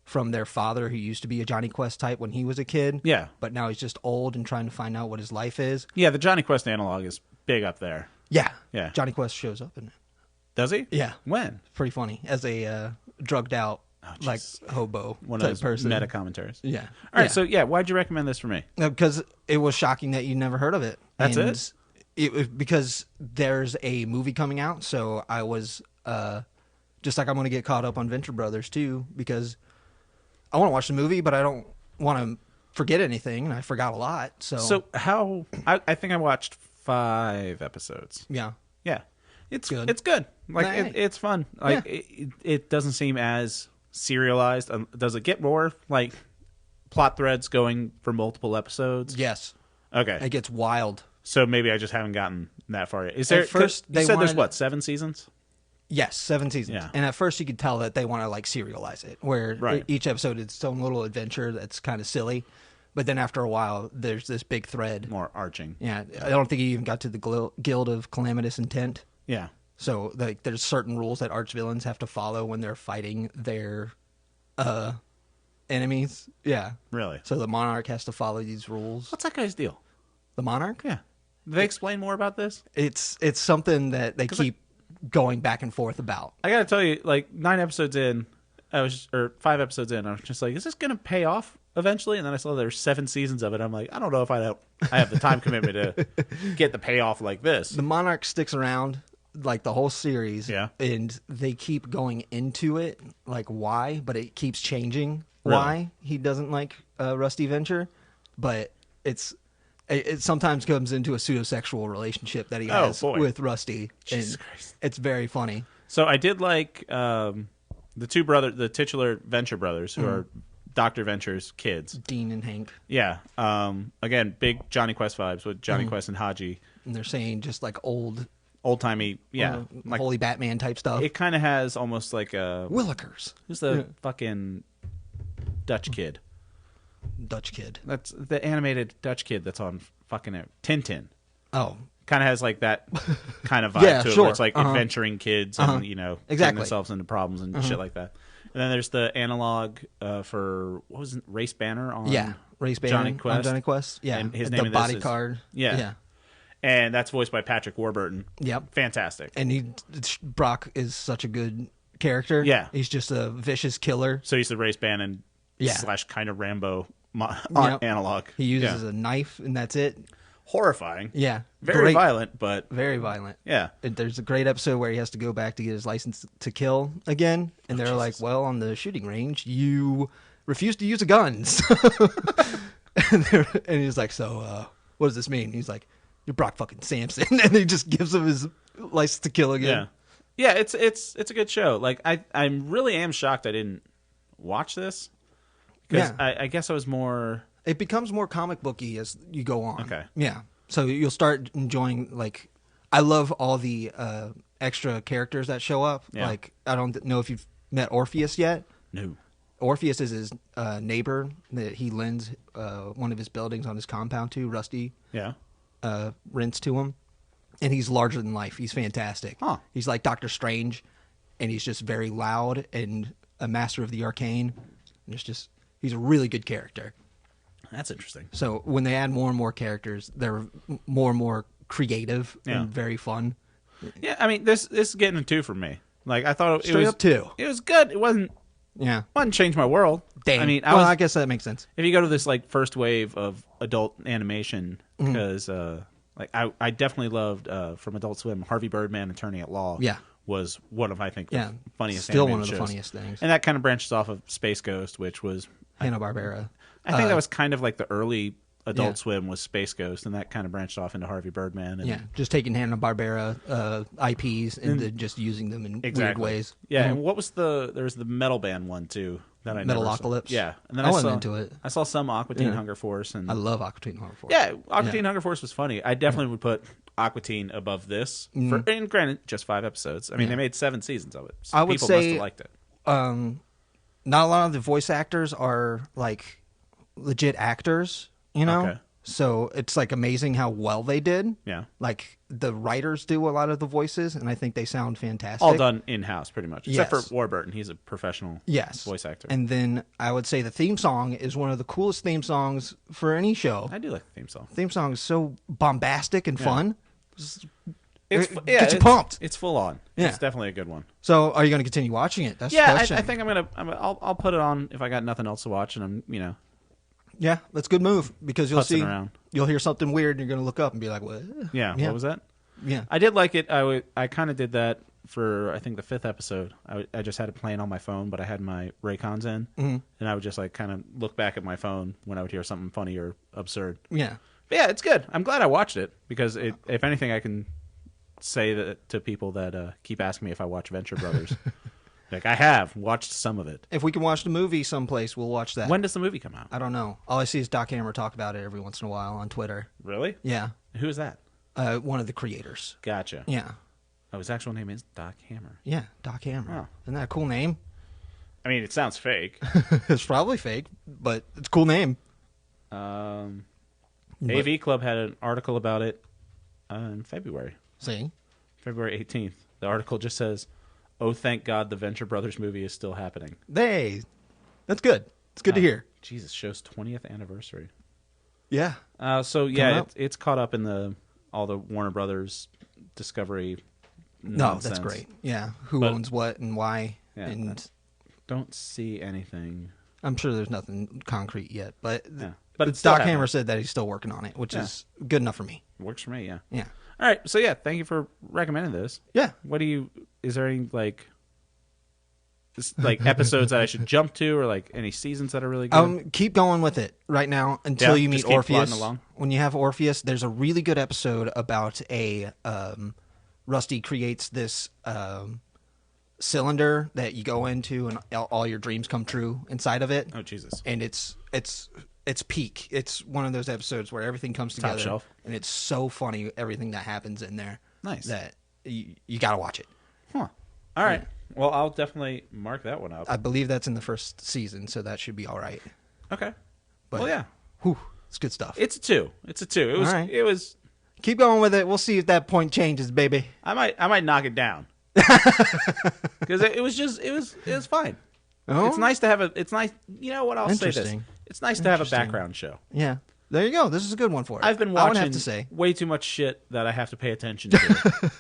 from their father, who used to be a Johnny Quest type when he was a kid. Yeah. But now he's just old and trying to find out what his life is. Yeah, the Johnny Quest analog is big up there. Yeah. Yeah. Johnny Quest shows up in it. Does he? Yeah. When? Pretty funny. As a drugged out, like, hobo one of those person. Meta commentaries. Yeah. All right, so why'd you recommend this for me? Because it was shocking that you never heard of it. That's it? Because there's a movie coming out, so I was... just like I'm going to get caught up on Venture Brothers, too, because I want to watch the movie, but I don't want to forget anything, and I forgot a lot. So how... I think I watched 5 episodes. Yeah. Yeah. It's good. It's good. Like, it's fun. Like, it doesn't seem as serialized. Does it get more, like, plot threads going for multiple episodes? Yes. Okay. It gets wild. So maybe I just haven't gotten that far yet. Is there... At first, you said there's, what, 7 seasons? Yes, 7 seasons. Yeah. And at first you could tell that they want to like serialize it, where each episode is its own little adventure that's kind of silly. But then after a while, there's this big thread. More arching. Yeah. I don't think you even got to the Guild of Calamitous Intent. Yeah. So like, there's certain rules that arch villains have to follow when they're fighting their enemies. Yeah. Really? So the Monarch has to follow these rules. What's that guy's deal? The Monarch? Yeah. Do they explain more about this? It's something that they keep... going back and forth about. I gotta tell you, like 9 episodes in, or 5 episodes in, I was just like, is this gonna pay off eventually? And then I saw there's 7 seasons of it. I'm like, I don't know if I have the time commitment to get the payoff like this. The Monarch sticks around like the whole series, and they keep going into it, like why, but it keeps changing why he doesn't like Rusty Venture, but it sometimes comes into a pseudo-sexual relationship that he has with Rusty. Jesus Christ. It's very funny. So I did like the titular Venture brothers, who are Dr. Venture's kids. Dean and Hank. Yeah. Again, big Johnny Quest vibes with Johnny Quest and Haji. And they're saying just like old-timey, like holy Batman type stuff. It kind of has almost like a... Willikers. Who's the fucking Dutch kid? Dutch kid. That's the animated Dutch kid that's on fucking Tintin. Oh. Kind of has like that kind of vibe to it, where it's like adventuring kids and, getting themselves into problems and shit like that. And then there's the analog for, what was it, Race Banner on Race Banner Johnny Quest. On Johnny Quest. Yeah. And his name the bodyguard. Yeah. And that's voiced by Patrick Warburton. Yep. Fantastic. And Brock is such a good character. Yeah. He's just a vicious killer. So he's the Race Bannon / kind of Rambo analog. He uses a knife, and that's it. Horrifying. Yeah. Very violent, but... Very violent. Yeah. And there's a great episode where he has to go back to get his license to kill again, and they're like, well, on the shooting range, you refuse to use a gun. and he's like, so what does this mean? He's like, you're Brock fucking Sampson. And he just gives him his license to kill again. Yeah, it's a good show. Like, I really am shocked I didn't watch this. Because I guess I was more... It becomes more comic booky as you go on. Okay. Yeah. So you'll start enjoying, like... I love all the extra characters that show up. Yeah. Like, I don't know if you've met Orpheus yet, No. Orpheus is his neighbor that he lends one of his buildings on his compound to. Rusty Yeah. rents to him, and he's larger than life. He's fantastic. Huh. He's like Doctor Strange, and he's just very loud and a master of the arcane. And he's a really good character. That's interesting. So when they add more and more characters, they're more and more creative and very fun. Yeah, I mean, this is getting a 2 from me. Like, I thought it Straight was up 2. It was good. It wasn't change my world. Damn. I mean, I guess that makes sense. If you go to this like first wave of adult animation, because like I definitely loved from Adult Swim, Harvey Birdman, Attorney at Law. Yeah. Was one of, I think, the funniest. Still one of the shows. funniest things. And that kind of branches off of Space Ghost, which was Hanna-Barbera. I think that was kind of like the early Adult Swim was Space Ghost, and that kind of branched off into Harvey Birdman. And, just taking Hanna-Barbera IPs and then just using them in weird ways. Yeah, and what was there was the Metal Band one, too. That I Metalocalypse. Yeah. And then I wasn't into it. I saw some Aqua Teen Hunger Force. And I love Aqua Teen Hunger Force. Yeah, Aqua Teen Hunger Force was funny. I definitely would put Aqua Teen above this. And granted, just 5 episodes. I mean, they made 7 seasons of it. So I would people say, must have liked it. Not a lot of the voice actors are like legit actors, you know? Okay. So it's like amazing how well they did. Yeah. Like the writers do a lot of the voices, and I think they sound fantastic. All done in-house, pretty much. Except Yes. for Warburton. He's a professional voice actor. And then I would say the theme song is one of the coolest theme songs for any show. I do like the theme song. Theme song is so bombastic and fun. It gets you pumped. It's full on. Yeah. It's definitely a good one. So are you going to continue watching it? That's the Yeah, question. I think I'll put it on if I got nothing else to watch, and I'm Yeah, that's a good move because putzing around. You'll hear something weird and you're going to look up and be like, "What?" Yeah. What was that? Yeah, I did like it. I kind of did that for I think the 5th episode. I just had it playing on my phone, but I had my Raycons in, and I would just like kind of look back at my phone when I would hear something funny or absurd. Yeah. But yeah, it's good. I'm glad I watched it because if anything, I can say that to people that keep asking me if I watch Venture Brothers. Like, I have watched some of it. If we can watch the movie someplace, we'll watch that. When does the movie come out? I don't know. All I see is Doc Hammer talk about it every once in a while on Twitter. Really? Yeah. Who is that? One of the creators. Gotcha. Yeah. Oh, his actual name is Doc Hammer. Yeah, Doc Hammer. Oh. Isn't that a cool name? I mean, it sounds fake. It's probably fake, but it's a cool name. AV Club had an article about it in February. See? February 18th. The article just says, "Oh, thank God the Venture Brothers movie is still happening." That's good. It's good to hear. Jesus, show's 20th anniversary. Yeah. So yeah, it's caught up in all the Warner Brothers Discovery nonsense. No, that's great. Yeah. Who owns what and why. Yeah, and don't see anything. I'm sure there's nothing concrete yet, but it's Doc Hammer said that he's still working on it, which is good enough for me. Works for me, yeah. Yeah. All right, so yeah, thank you for recommending this. Yeah. Is there any like episodes that I should jump to, or like any seasons that are really good? Keep going with it right now until you meet just keep Orpheus. plodding along. When you have Orpheus, there's a really good episode about Rusty creates this cylinder that you go into and all your dreams come true inside of it. Oh Jesus! And it's peak. It's one of those episodes where everything comes together. Top shelf. And it's so funny everything that happens in there. Nice. That you got to watch it. Huh. All right. Well, I'll definitely mark that one up. I believe that's in the first season, so that should be all right. Okay. But, well, yeah. Whew, it's good stuff. It's a 2. It was. All right. It was. Keep going with it. We'll see if that point changes, baby. I might knock it down because it was fine. Oh? It's nice to have it's nice. You know what? I'll say this. Interesting. It's nice to have a background show. Yeah. There you go. This is a good one for it. I've been I would watching have to say. way too much shit that I have to pay attention to,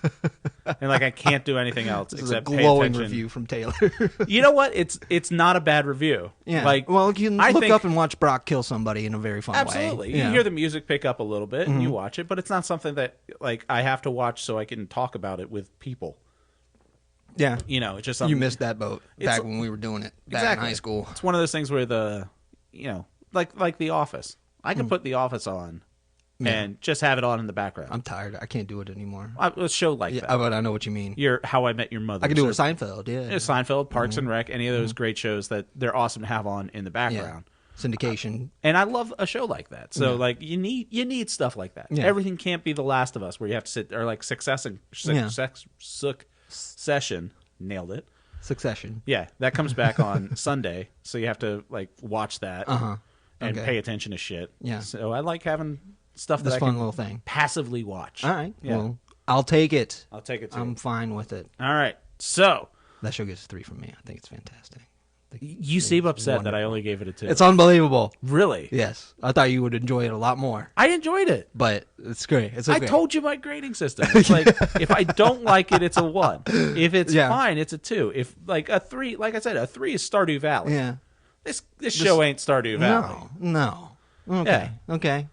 and like I can't do anything else This is a except pay glowing attention. review from Taylor. You know what? It's not a bad review. Yeah. Like, well, you can look up and watch Brock kill somebody in a very fun way. absolutely. Yeah. You hear the music pick up a little bit, and you watch it, but it's not something that like I have to watch so I can talk about it with people. Yeah. You know, it's just something You missed that boat back when we were doing it back in high school. It's one of those things where like The Office. I can put The Office on and just have it on in the background. I'm tired. I can't do it anymore. A show like that. But I know what you mean. Your How I Met Your Mother. I can do it with Seinfeld, yeah. Seinfeld, Parks and Rec, any of those great shows that they're awesome to have on in the background. Syndication. And I love a show like that. So like you need stuff like that. Yeah. Everything can't be The Last of Us where you have to sit, or like Succession. Nailed it. Succession. Yeah, that comes back on Sunday, so you have to like watch that and pay attention to shit. Yeah. So I like having stuff This that I fun can little thing. passively watch. All right. Yeah. Well, I'll take it. I'll take it too. I'm fine with it. All right. So That show gets a 3 from me. I think it's fantastic. you seem upset that I only gave it a 2. It's unbelievable. Really? Yes. I thought you would enjoy it a lot more. I enjoyed it. But it's great. It's I okay. told you my grading system. It's like if I don't like it, it's a 1. If it's fine, it's a 2. If like a 3, like I said, a 3 is Stardew Valley. Yeah. This show ain't Stardew Valley. No. Okay. Yeah. Okay.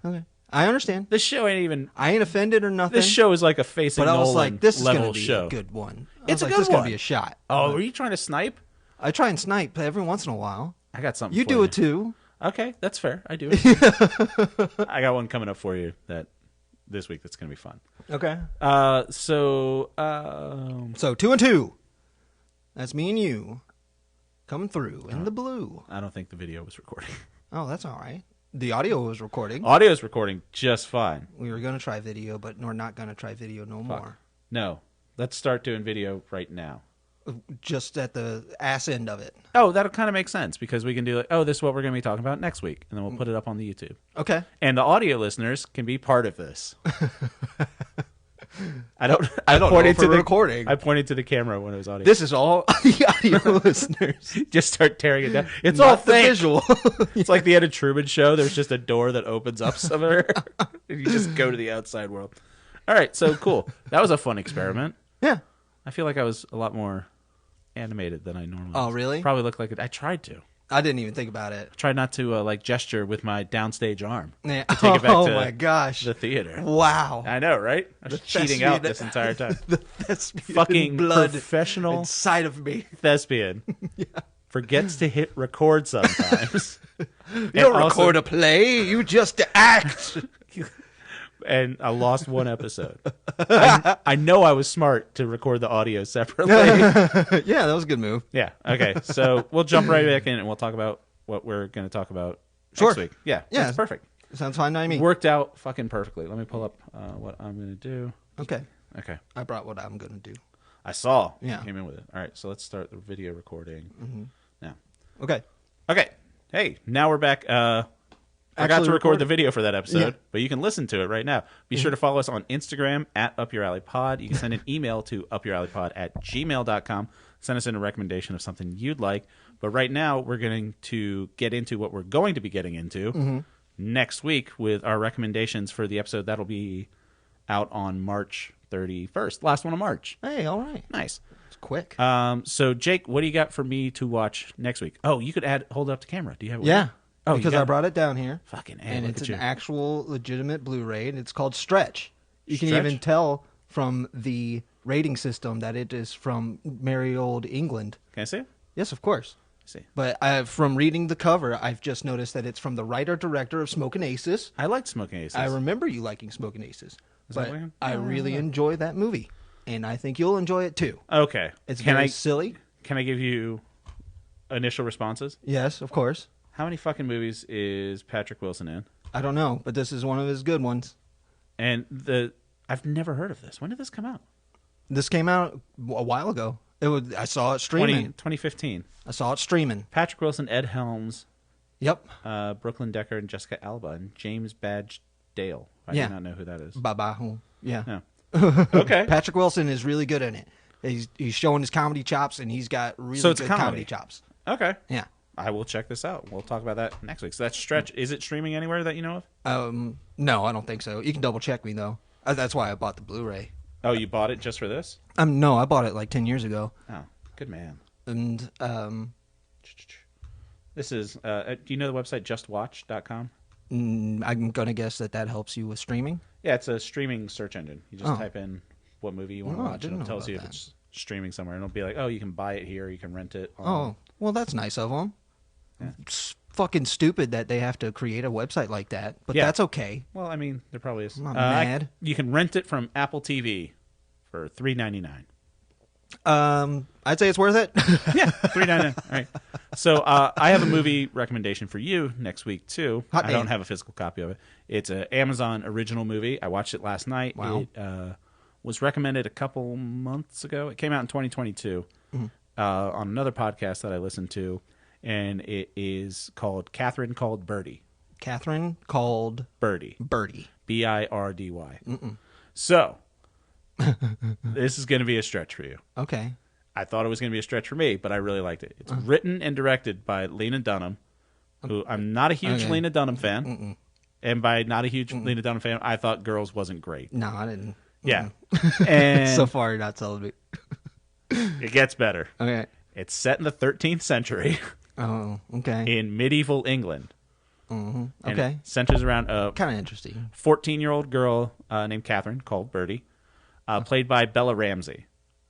I understand. This show ain't even. I ain't offended or nothing. This show is like a facing but I was Nolan like, this is level going to be show. a good one. It's a like, good this is going one. to be a shot. Oh, were you trying to snipe? I try and snipe every once in a while. I got something. You for do it too. Okay, that's fair. I do it. I got one coming up for you that this week that's going to be fun. Okay. So 2 and 2. That's me and you coming through in the blue. I don't think the video was recording. Oh, that's all right. The audio was recording. Audio's recording just fine. We were going to try video, but we're not going to try video no more. No, let's start doing video right now. Just at the ass end of it. Oh, that'll kind of make sense because we can do like, oh, this is what we're going to be talking about next week, and then we'll put it up on the YouTube. Okay. And the audio listeners can be part of this. I don't know pointed for to the recording. I pointed to the camera when it was audio. This is all the audio listeners. Just start tearing it down. It's Not all the fake. visual. It's like the end of Truman Show. There's just a door that opens up somewhere, and you just go to the outside world. All right, so cool. That was a fun experiment. Yeah. I feel like I was a lot more animated than I normally. Oh, really? Probably looked like it. I tried to. I didn't even think about it. Tried not to like gesture with my downstage arm. Yeah. To take it back to my gosh. the theater. Wow. I know, right? I was cheating out this entire time. The thespian Fucking blood professional inside of me. thespian forgets to hit record sometimes. You don't record a play. You just act. And I lost one episode. I know I was smart to record the audio separately. Yeah, that was a good move. Yeah. Okay. So we'll jump right back in and we'll talk about what we're going to talk about Sure. next week. Yeah. Yeah. That's perfect. Sounds fine to me. Worked out fucking perfectly. Let me pull up what I'm going to do. Okay. Okay. I brought what I'm going to do. I saw. Yeah. You came in with it. All right. So let's start the video recording now. Okay. Okay. Hey, now we're back. I got to record the video for that episode, but you can listen to it right now. Be sure to follow us on Instagram at UpYourAlleyPod. You can send an email to upyouralleypod@gmail.com. Send us in a recommendation of something you'd like. But right now, we're going to get into what we're going to be getting into next week with our recommendations for the episode that'll be out on March 31st. Last one of March. Hey, all right. Nice. It's quick. So, Jake, what do you got for me to watch next week? Oh, you could hold it up to camera. Do you have it with Yeah. you? Oh, because I brought it down here. Fucking A, and look it's at an you. actual legitimate Blu-ray, and it's called Stretch. You can Stretch? even tell from the rating system that it is from merry old England. Can I see it? Yes, of course. See. But from reading the cover, I've just noticed that it's from the writer-director of Smokin' Aces. I liked Smoking Aces. I remember you liking Smokin' Aces. Is that But what I really enjoy that movie, and I think you'll enjoy it too. Okay. It's very silly. Can I give you initial responses? Yes, of course. How many fucking movies is Patrick Wilson in? I don't know, but this is one of his good ones. And I've never heard of this. When did this come out? This came out a while ago. I saw it streaming. 2015. I saw it streaming. Patrick Wilson, Ed Helms, Yep. Brooklyn Decker, and Jessica Alba, and James Badge Dale. I Yeah. do not know who that is. Bye-bye. Yeah. No. Okay. Patrick Wilson is really good in it. He's showing his comedy chops, and he's got really So it's good comedy. comedy chops. Okay. Yeah. I will check this out. We'll talk about that next week. So that's Stretch. Is it streaming anywhere that you know of? No, I don't think so. You can double check me though. That's why I bought the Blu-ray. Oh, you bought it just for this? No, I bought it like 10 years ago. Oh, good man. And This is, do you know the website justwatch.com? I'm gonna guess that helps you with streaming. Yeah, it's a streaming search engine. You just Oh. type in what movie you want to Oh, I watch, didn't and it know tells about you if that. it's streaming somewhere. And it'll be like, oh, you can buy it here, you can rent it. Oh, well, that's nice of them. It's fucking stupid that they have to create a website like that, but Yeah. that's okay. Well, I mean, there probably is. I'm not mad. You can rent it from Apple TV for $3.99. I'd say it's worth it. Yeah, $3.99. All right. So I have a movie recommendation for you next week too. Hot I don't damn. have a physical copy of it. It's an Amazon original movie. I watched it last night. Wow. It was recommended a couple months ago. It came out in 2022. on another podcast that I listened to, and it is called Catherine Called Birdie. Catherine Called Birdie. Birdie. Birdy. So, this is going to be a stretch for you. Okay. I thought it was going to be a stretch for me, but I really liked it. It's written and directed by Lena Dunham, who I'm not a huge Lena Dunham fan. And by not a huge Lena Dunham fan, I thought Girls wasn't great. No, I didn't. Yeah. And So far, you're not telling me. it gets better. Okay. It's set in the 13th century Oh, okay. in medieval England. And Okay. it centers around a Kind of interesting. 14-year-old girl named Catherine, called Birdie, played by Bella Ramsey.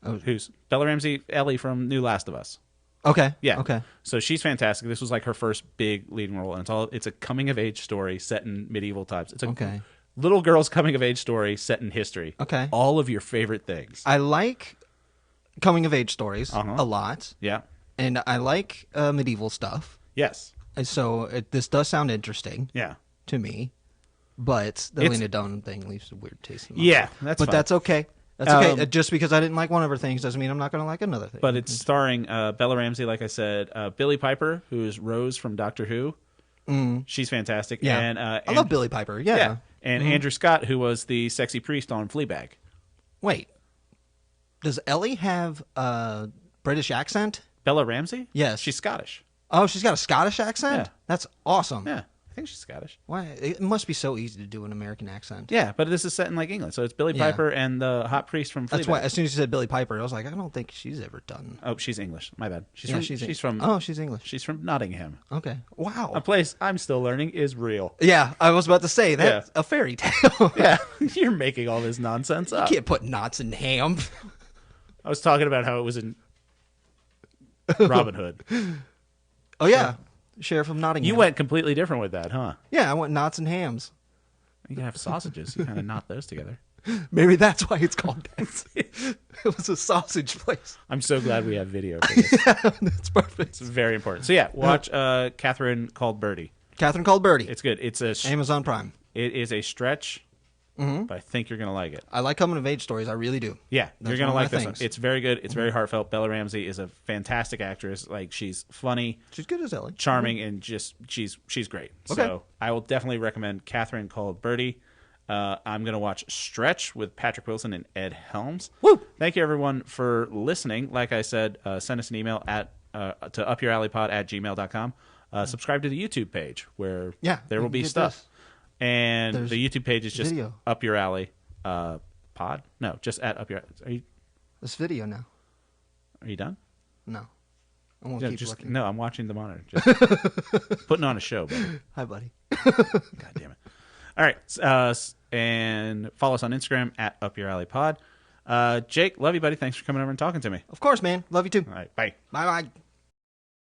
Oh. Who's Bella Ramsey? Ellie from New Last of Us. Okay. Yeah. Okay. So she's fantastic. This was like her first big leading role, and it's a coming of age story set in medieval times. It's a Okay. little girl's coming of age story set in history. Okay. All of your favorite things. I like coming of age stories a lot, Yeah. and I like medieval stuff. Yes. And so this does sound interesting Yeah. to me, but the It's- Lena Dunham thing leaves a weird taste in my Yeah, mouth. that's but fine. that's okay. That's okay. Just because I didn't like one of her things doesn't mean I'm not going to like another thing. But it's starring Bella Ramsey, like I said, Billie Piper, who is Rose from Doctor Who. She's fantastic. yeah, And, I love Billie Piper. Yeah. Yeah. And Andrew Scott, who was the sexy priest on Fleabag. Wait, does Ellie have a British accent? Bella Ramsey? Yes. She's Scottish. Oh, she's got a Scottish accent? Yeah. That's awesome. Yeah. I think she's Scottish. Why? It must be so easy to do an American accent. Yeah, but this is set in like England. So it's Billie Yeah. Piper and the hot priest from Fleabag. That's why, as soon as you said Billie Piper, I was like, I don't think she's ever done. Oh, she's English. My bad. She's Yeah, from she's English. she's from Nottingham. Okay. Wow. A place I'm still learning is real. Yeah, I was about to say that's a fairy tale. Yeah. You're making all this nonsense You up. can't put knots in ham. I was talking about how it was in Robin Hood. Oh yeah, Sheriff of Nottingham. You went completely different with that, huh? Yeah, I went knots and hams. You can have sausages. You kind of knot those together. Maybe that's why it's called that. It was a sausage place. I'm so glad we have video for this. That's perfect. It's very important. So yeah, watch Catherine Called Birdie. Catherine Called Birdie. It's good. It's a Amazon Prime. it is a stretch, but I think you're gonna like it. I like coming of age stories. I really do. Yeah, That's you're gonna one of like my this one. things. It's very good. It's very heartfelt. Bella Ramsey is a fantastic actress. Like she's funny, She's good as Ellie. charming, and just she's great. Okay. So I will definitely recommend Catherine Called Birdie. I'm gonna watch Stretch with Patrick Wilson and Ed Helms. Woo! Thank you everyone for listening. Like I said, send us an email to upyouralleypod@gmail.com. Subscribe to the YouTube page where there will you be get stuff. this. And There's the YouTube page is just video. Up Your Alley pod. No, just at Up Your. This video now. Are you done? No. I won't Yeah, keep just looking. no. I'm watching the monitor. Just putting on a show, buddy. Hi, buddy. God damn it! All right, and follow us on Instagram at Up Your Alley Pod. Jake, love you, buddy. Thanks for coming over and talking to me. Of course, man. Love you too. All right, bye. Bye bye.